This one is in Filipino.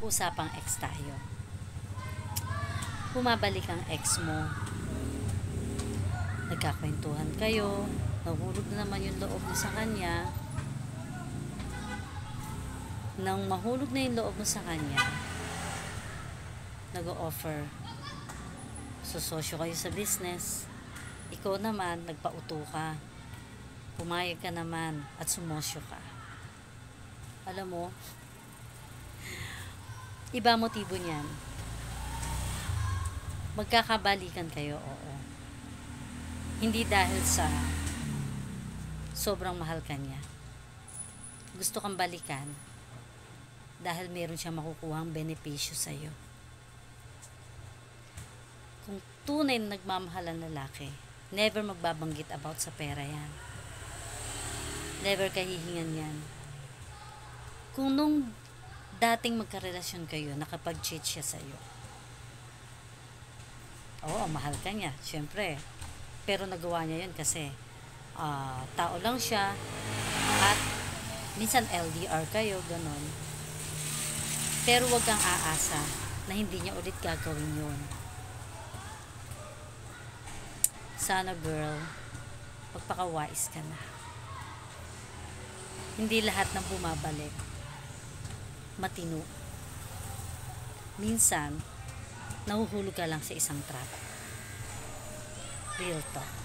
Usapang ex tayo. Bumabalik ang ex mo. Nagkakwentuhan kayo. Nahulog na naman yung loob mo sa kanya. Nang mahulog na yung loob mo sa kanya, nag-o-offer. Sososyo kayo sa business. Ikaw naman, nagpauto ka. Pumayag ka naman at sumosyo ka. Alam mo, iba motibo niyan. Magkakabalikan kayo, oo. Hindi dahil sa sobrang mahal ka niya. Gusto kang balikan dahil meron siyang makukuhang benepisyo sa'yo. Kung tunay na nagmamahal ang lalaki, never magbabanggit about sa pera yan. Never kahihingan yan. Kung nung dating magkarelasyon kayo, nakapag-cheat siya sa'yo. Oo, mahal ka niya, syempre. Pero nagawa niya yun kasi tao lang siya at minsan LDR kayo, ganun. Pero wag kang aasa na hindi niya ulit gagawin yun. Sana girl, magpaka-wise ka na. Hindi lahat ng bumabalik matino. Minsan, nahuhulog ka lang sa isang trap. Real talk.